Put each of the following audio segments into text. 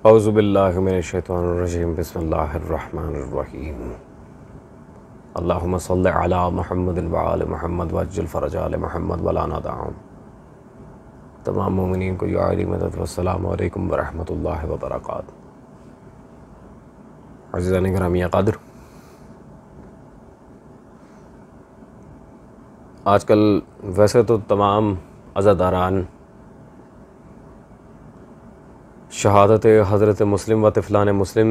औज़ुबिल्लाहि मिनश्शैतानिर्रजीम बिस्मिल्लाहिर्रहमानिर्रहीम अल्लाहुम्मा सल्लि अला मुहम्मदिन व आलि मुहम्मद वअज्जिल फ़रजा आलि मुहम्मद वला नदअम। तमाम मोमिनीन को या अली मदद वस्सलामु अलैकुम व रहमतुल्लाहि व बरकातुहू। अज़ीज़ान गिरामी क़द्र, आजकल वैसे तो तमाम अज़ादारान शहादत हज़रत मुस्लिम व तिफ़लान मुस्लिम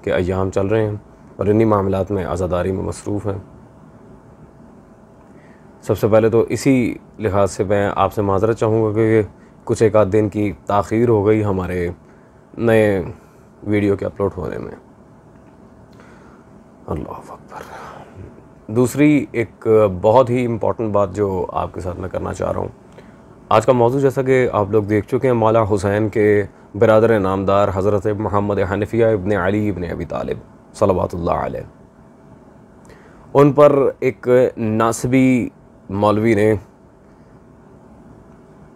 के अय्याम चल रहे हैं और इन्हीं मामलात में आज़ादारी में मसरूफ़ हैं। सबसे पहले तो इसी लिहाज से मैं आपसे माज़रत चाहूँगा कि कुछ एक आध दिन की ताख़ीर हो गई हमारे नए वीडियो के अपलोड होने में। अल्लाहु अकबर। दूसरी एक बहुत ही इम्पॉर्टेंट बात जो आपके साथ मैं करना चाह रहा हूँ, आज का मौजू जैसा कि आप लोग देख चुके हैं, मौला हुसैन के बिरादर नामदार हज़रत मोहम्मद हनफिया इब्न अली इब्न अबी तालिब सल्लल्लाहु अलैहि, उन पर एक नासबी मौलवी ने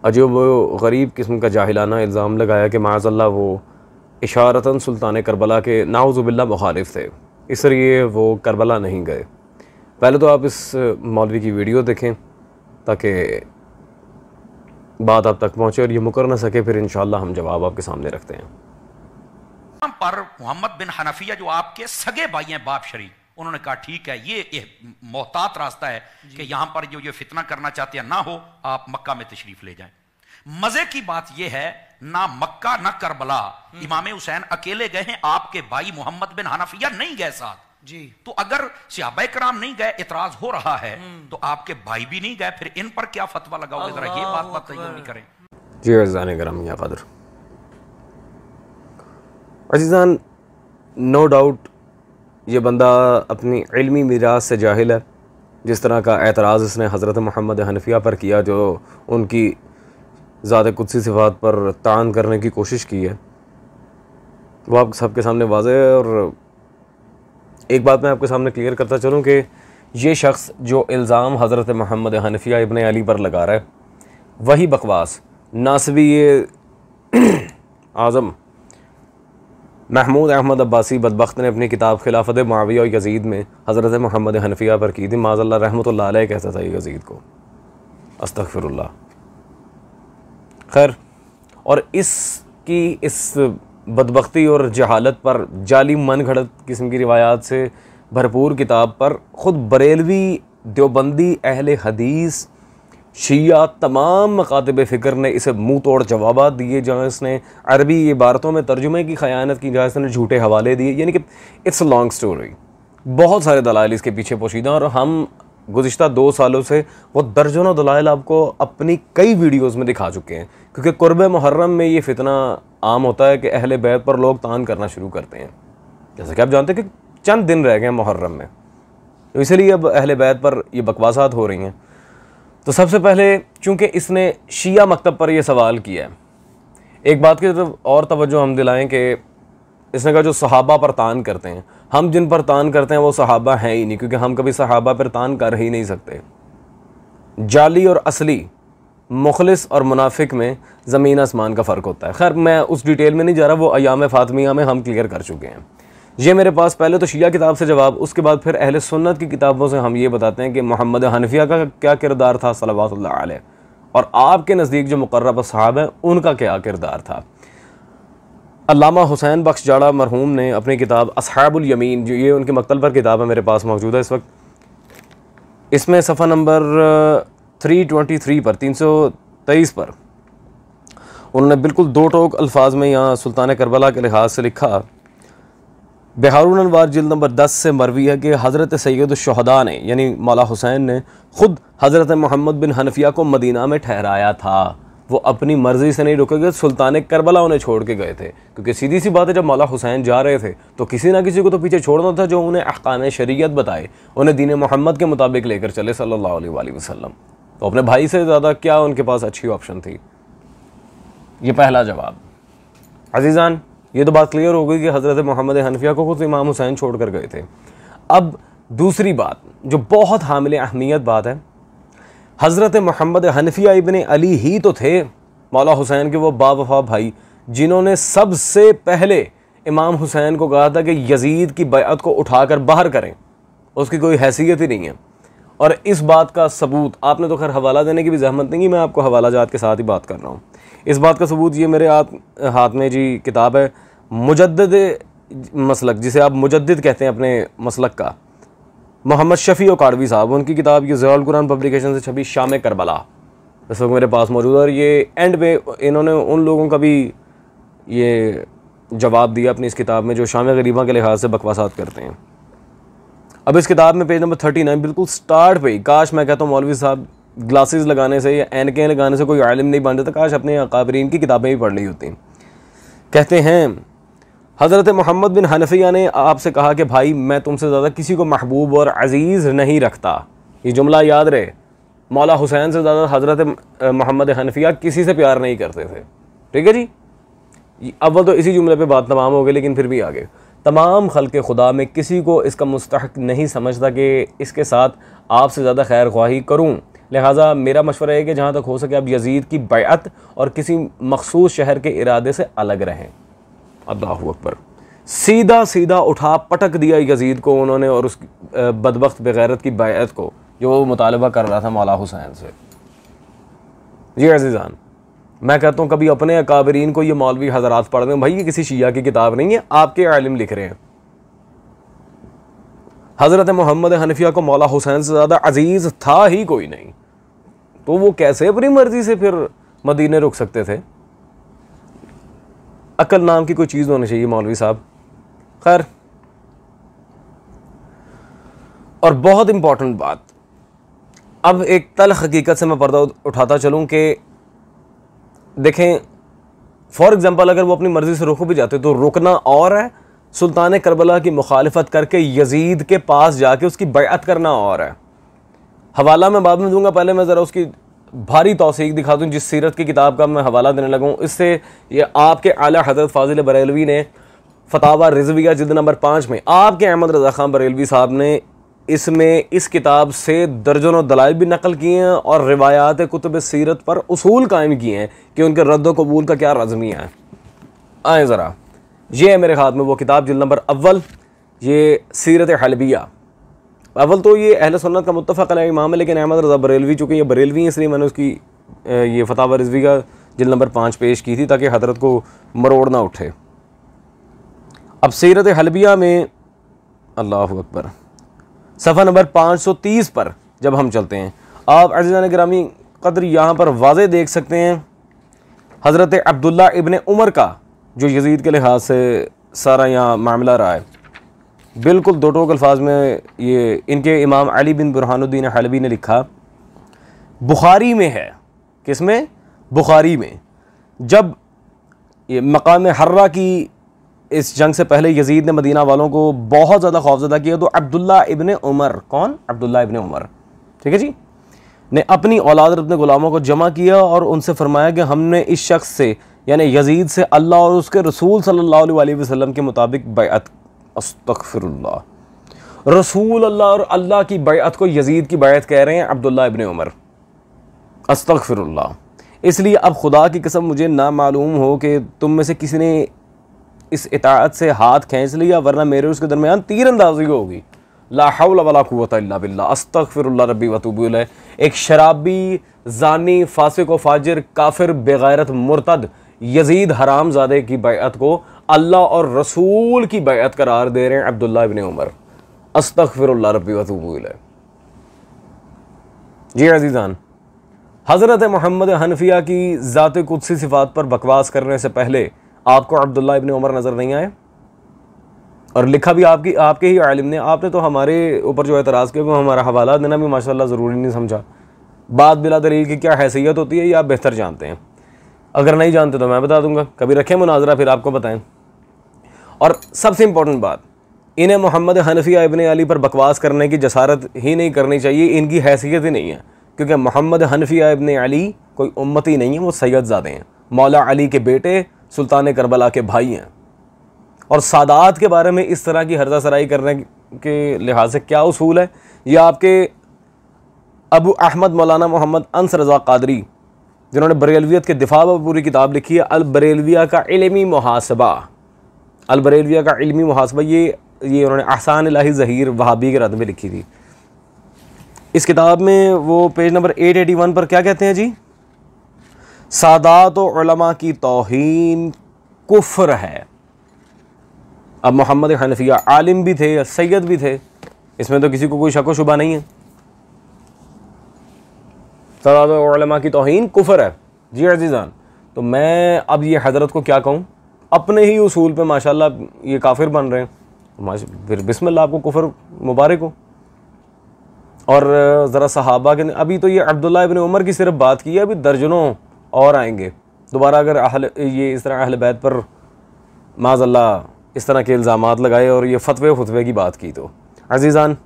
अजीब व गरीब किस्म का जाहिलाना इल्ज़ाम लगाया कि माअज़ल्लाह वो इशारतन सुल्तान करबला के नाउज़ुबिल्लाह मुखालिफ थे, इसलिए वो करबला नहीं गए। पहले तो आप इस मौलवी की वीडियो देखें ताकि बात आप तक पहुँचे और ये मुकर ना सके, फिर इंशाअल्लाह हम जवाब आपके सामने रखते हैं। पर मोहम्मद बिन हनफिया जो आपके सगे भाई हैं, बाप शरीक, उन्होंने कहा ठीक है, ये मोहतात रास्ता है कि यहां पर जो ये फितना करना चाहते हैं ना हो, आप मक्का में तशरीफ ले जाएं। मजे की बात यह है, ना मक्का ना करबला इमाम हुसैन अकेले गए हैं, आपके भाई मोहम्मद बिन हनफिया नहीं गए साथ जी। तो अगर सहाबाए कराम नहीं गए, इतराज हो रहा है, तो आपके भाई भी नहीं गए, फिर इन पर क्या फतवा लगाओगे? जरा ये बात बताइए करें। जी अज़ीज़ान गिरामी क़द्र, अज़ीज़ान, नो डाउट ये बंदा अपनी इल्मी मिरास से जाहिल है। जिस तरह का एतराज़ इसने हज़रत मोहम्मद हनफिया पर किया, जो उनकी ज़ात कुदसी सिफ़ात पर तान करने की कोशिश की है, वो आप सबके सामने वाज़ेह है। और एक बात मैं आपके सामने क्लियर करता चलूँ कि ये शख्स जो इल्ज़ाम हज़रत मोहम्मद हनफिया इब्न अली पर लगा रहा है, वही बकवास नासबी आज़म महमूद अहमद अब्बासी बदबख्त ने अपनी किताब खिलाफत मुआविया और यज़ीद में हज़रत मोहम्मद हनफिया पर की थी। माज़अल्लाह रहमतुल्लाह अलैह कहता था ये यज़ीद को, अस्तग़फिरुल्लाह। खैर, और इसकी इस बदबख्ती और जहालत पर, जाली मन घड़त किस्म की रिवायात से भरपूर किताब पर ख़ुद बरेलवी, देवबंदी, अहले हदीस, शिया, तमाम मकातिब फ़िक्र ने इसे मुँह तोड़ जवाबात दिए, जहाँ इसने अरबी इबारतों में तर्जुमे की ख़यानत की, जहाँ इसने झूठे हवाले दिए। यानी कि इट्स लॉन्ग स्टोरी, बहुत सारे दलाइल इसके पीछे पोशीदा। और हम गुज़िश्ता 2 सालों से वो दर्जनों दलाइल आपको अपनी कई वीडियोज़ में दिखा चुके हैं, क्योंकि कुर्ब मुहर्रम में ये फितना आम होता है कि अहले बैत पर लोग तान करना शुरू करते हैं। जैसे कि आप जानते हैं कि चंद दिन रह गए हैं मुहर्रम में, तो इसलिए अब अहले बैत पर ये बकवासात हो रही हैं। तो सबसे पहले चूँकि इसने शिया मकतब पर यह सवाल किया है, एक बात की तरफ और तवज्जो हम दिलाएं कि इसने कहा जो सहाबा पर तान करते हैं, हम जिन पर तान करते हैं वो सहाबा हैं ही नहीं, क्योंकि हम कभी सहाबा पर तान कर ही नहीं सकते। जाली और असली, मुखलिस और मुनाफिक में ज़मीन आसमान का फ़र्क होता है। खैर, मैं उस डिटेल में नहीं जा रहा, वो अयाम फ़ातिमिया में हम क्लियर कर चुके हैं। ये मेरे पास पहले तो शिया किताब से जवाब, उसके बाद फिर अहले सुन्नत की किताबों से हम ये बताते हैं कि मोहम्मद हनफिया का क्या किरदार था सल्लल्लाहु अलैहि, और आपके नज़दीक जो मुक़र्रब सहाब हैं उनका क्या किरदार था। अल्लामा हुसैन बख्श जाड़ा मरहूम ने अपनी किताब अस्हाबुल यमीन, जो ये उनके मक्तल पर किताब है, मेरे पास मौजूद है इस वक्त, इसमें सफ़ा नंबर 323 पर 323 पर उन्होंने बिल्कुल दो टोक अल्फाज में यहाँ सुल्तान करबला के लिहाज से लिखा। बिहारुल अनवार जिल्द नंबर 10 से मरवी है कि हज़रत सैयद शुहदा ने, यानी मौला हुसैन ने ख़ुद हज़रत मोहम्मद बिन हनफिया को मदीना में ठहराया था। वो अपनी मर्ज़ी से नहीं रुके गए, सुल्तान करबला उन्हें छोड़ के गए थे, क्योंकि सीधी सी बात है, जब मौला हुसैन जा रहे थे तो किसी ना किसी को तो पीछे छोड़ना था जो उन्हें अहकाम शरीयत बताए, उन्हें दीन मोहम्मद के मुताबिक लेकर चले सल्लल्लाहु अलैहि वसल्लम। तो अपने भाई से ज़्यादा क्या उनके पास अच्छी ऑप्शन थी? ये पहला जवाब। अज़ीज़ान, ये तो बात क्लियर हो गई कि हज़रत मोहम्मद हनफिया को खुद इमाम हुसैन छोड़ कर गए थे। अब दूसरी बात जो बहुत हामिल अहमियत बात है, हज़रत मोहम्मद हनफिया इब्न अली ही तो थे मौला हुसैन के वो बावफा भाई, जिन्होंने सबसे पहले इमाम हुसैन को कहा था कि यजीद की बैअत को उठाकर बाहर करें, उसकी कोई हैसियत ही नहीं है। और इस बात का सबूत, आपने तो खैर हवाला देने की भी जहमत नहीं की, मैं आपको हवाला जात के साथ ही बात कर रहा हूँ। इस बात का सबूत ये मेरे हाथ में जी किताब है मुजद्दिद मसलक, जिसे आप मुजद्दिद कहते हैं अपने मसलक का, मोहम्मद शफ़ी और काड़वी साहब, उनकी किताब ये ज़ियाउल कुरान पब्लिकेशन से छपी शाम करबला इस वक्त मेरे पास मौजूद है। और ये एंड पे इन्होंने उन लोगों का भी ये जवाब दिया अपनी इस किताब में जो शाम गरीबा के लिहाज से बकवासात करते हैं। अब इस किताब में पेज नंबर 39 बिल्कुल स्टार्ट पे ही, काश मैं कहता हूँ मौलवी साहब ग्लासेस लगाने से या एनकें लगाने से कोई आलिम नहीं बन जाता, काश अपने अकाबरीन की किताबें भी पढ़ ली होती। कहते हैं हज़रत मोहम्मद बिन हनफिया ने आपसे कहा कि भाई मैं तुमसे ज़्यादा किसी को महबूब और अज़ीज़ नहीं रखता। ये जुमला याद रहे, मौला हुसैन से ज़्यादा हज़रत मोहम्मद हनफिया किसी से प्यार नहीं करते थे। ठीक है जी, अव्वल तो इसी जुमले पे बात तमाम हो गई, लेकिन फिर भी आगे तमाम खल्क़े खुदा में किसी को इसका मुस्तहक़ नहीं समझता कि इसके साथ आपसे ज़्यादा खैर ख्वाही करूँ। लिहाजा मेरा मशवरा है कि जहाँ तक हो सके आप यजीद की बैअत और किसी मखसूस शहर के इरादे से अलग रहें। अल्लाहु अकबर। सीधा सीधा उठा पटक दिया यजीद को उन्होंने और उस बदबख्त बेगैरत की बैअत को जो वो मुतालबा कर रहा था मौला हुसैन से। जी अज़ीज़ान, मैं कहता हूँ कभी अपने अकाबरीन को ये मौलवी हज़रात पढ़ दें, भाई ये किसी शिया की किताब नहीं है, आपके आलिम लिख रहे हैं। हज़रत मोहम्मद हनफिया को मौला हुसैन से ज़्यादा अजीज़ था ही कोई नहीं, तो वो कैसे अपनी मर्ज़ी से फिर मदीने रुक सकते थे। अकल नाम की कोई चीज़ होनी चाहिए मौलवी साहब। खैर, और बहुत इंपॉर्टेंट बात, अब एक तल्ख़ हकीकत से मैं पर्दा उठाता चलूँ कि देखें, फॉर एग्ज़ाम्पल अगर वो अपनी मर्ज़ी से रुक भी जाते तो रुकना और है, सुल्तान करबला की मुखालिफत करके यजीद के पास जाके उसकी बैअत करना और है। हवाला मैं बाद में दूंगा, पहले मैं ज़रा उसकी भारी तौसीक दिखा दूँ जिस सीरत की किताब का मैं हवाला देने लगा हूँ। इससे ये आपके आला हज़रत फ़ाज़िल बरेलवी ने फ़तावा रिज़विया जिल्द नंबर 5 में आपके अहमद रज़ा ख़ान बरेलवी साहब ने इसमें इस किताब से दर्जनों दलाइल भी नकल किए हैं और रिवायात कुतुब सीरत पर उसूल कायम किए हैं कि उनके रद्द कबूल का क्या रज़मिया है। आए ज़रा, ये है मेरे हाथ में वो किताब जिल्द नंबर अव्वल, ये सीरत हलबिया। अव्वल तो ये अहले सुन्नत का मुत्तफ़क़ अलैह इमाम है, लेकिन अहमद रज़ा बरेलवी चूँकि ये बरेलवी है इसलिए मैंने उसकी ये फ़तावा रिज़विया जिल्द नंबर 5 पेश की थी ताकि हज़रत को मरोड़ ना उठे। अब सीरत हलबिया में अल्लाहु अकबर सफ़ा नंबर 530 पर जब हम चलते हैं, आप अज़ीज़ान गिरामी क़द्र यहाँ पर वाज़े देख सकते हैं हज़रत अब्दुल्ला इब्न उमर का जो यजीद के लिहाज से सारा यहाँ मामला रहा है। बिल्कुल दो टोक अल्फाज में ये इनके इमाम अली बिन बुरहानुद्दीन हलबी ने लिखा, बुखारी में है, किसमें? बुखारी में। जब ये मकाम हर्रा की इस जंग से पहले यजीद ने मदीना वालों को बहुत ज़्यादा खौफज़दा किया तो अब्दुल्ला इब्न उमर, कौन? अब्दुल्ला इब्न उमर, ठीक है जी, ने अपनी औलाद अपने गुलामों को जमा किया और उनसे फरमाया कि हमने इस शख्स से यानी यजीद से अल्लाह और उसके रसूल सल्लल्लाहु अलैहि वसल्लम के मुताबिक बैअत, अस्तग़फिरुल्लाह, रसूल अल्लाह और अल्लाह की बैअत को यजीद की बैअत कह रहे हैं अब्दुल्ला इब्न उमर, अस्तग़फिरुल्लाह। इसलिए अब खुदा की कसम मुझे ना मालूम हो कि तुम में से किसी ने इस इताअत से हाथ खींच लिया, वरना मेरे उसके दरमियान तीर अंदाजी होगी। ला हौला वला कुव्वता इल्ला बिल्लाह, अस्तग़फिरुल्लाह रब्बी व अतूबु इलैह। एक शराबी, जानी, फासिक व फाजिर, काफिर, बेगैरत, मुर्तद यजीद हरामजादे की बैअत को अल्लाह और रसूल की बैअत करार दे रहे हैं अब्दुल्ला इब्न उमर, अस्तग़फिरुल्लाह रब्बी व अतूबु इलैह। जी अज़ीज़ान, हज़रत मोहम्मद हनफिया की ज़ात कुदसी सिफ़ात पर बकवास करने से पहले आपको अब्दुल्ला इब्न उमर नज़र नहीं आए? और लिखा भी आपके ही आलिम ने। आपने तो हमारे ऊपर जो एतराज़ किया वो हमारा हवाला देना भी माशाल्लाह ज़रूरी नहीं समझा। बात बिला दलील की क्या हैसियत होती है ये आप बेहतर जानते हैं, अगर नहीं जानते तो मैं बता दूंगा, कभी रखें मुनाजरा फिर आपको बताएं। और सबसे इंपॉर्टेंट बात, इन्हें मोहम्मद हनफिया इब्न अली पर बकवास करने की जसारत ही नहीं करनी चाहिए, इनकी हैसियत ही नहीं है, क्योंकि मोहम्मद हनफिया इब्न अली कोई उम्मती नहीं है, वो सैयदज़ादे हैं, मौला अली के बेटे, सुल्तान करबला के भाई हैं। और सादात के बारे में इस तरह की हर्जा सराई करने के लिहाज से क्या उसूल है, यह आपके अबू अहमद मौलाना मोहम्मद अंस रज़ा क़ादरी जिन्होंने बरेलवियत के दिफा पर पूरी किताब लिखी है, अल बरेलविया का इल्मी मुहासबा। अल बरेलविया का इल्मी मुहासबा ये उन्होंने अहसान इलाही ज़हीर वहाबी के रद में लिखी थी। इस किताब में वो पेज नंबर 881 पर क्या कहते हैं जी, सादात व उलमा की तौहीन कुफ्र है। अब मोहम्मद हनफिया आलिम भी थे, सैयद भी थे, इसमें तो किसी को कोई शक व शुबा नहीं है। सादात व उलमा की तौहीन कुफ्र है जी अज़ीज़ान। तो मैं अब ये हज़रत को क्या कहूँ, अपने ही उसूल पे माशाल्लाह ये काफिर बन रहे हैं, फिर बिस्मिल्लाह आपको कुफ्र मुबारक हो। और ज़रा सहाबा के, अभी तो ये अब्दुल्लाह इब्न उमर की सिर्फ बात की है, अभी दर्जनों और आएंगे दोबारा। अगर ये इस तरह अहले बैत पर माज़अल्लाह इस तरह के इल्ज़ामात लगाए और ये फतवे की बात की, तो अज़ीज़ान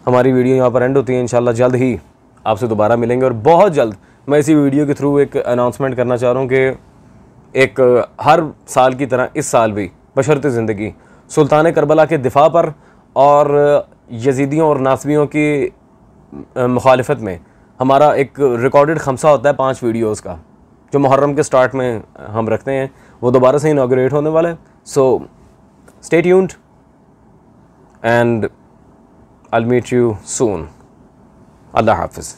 हमारी वीडियो यहाँ पर एंड होती है। इंशाल्लाह जल्द ही आपसे दोबारा मिलेंगे, और बहुत जल्द मैं इसी वीडियो के थ्रू एक अनाउंसमेंट करना चाह रहा हूँ कि एक हर साल की तरह इस साल भी बशर्ते ज़िंदगी सुल्तान करबला के दिफा पर और यजीदियों और नासबियों की मुखालिफत में हमारा एक रिकॉर्डेड खमसा होता है 5 वीडियोज़ का, जो मुहर्रम के स्टार्ट में हम रखते हैं, वो दोबारा से इनॉग्रेट होने वाला है। So stay tuned and I will meet you soon. अल्लाह हाफिज़।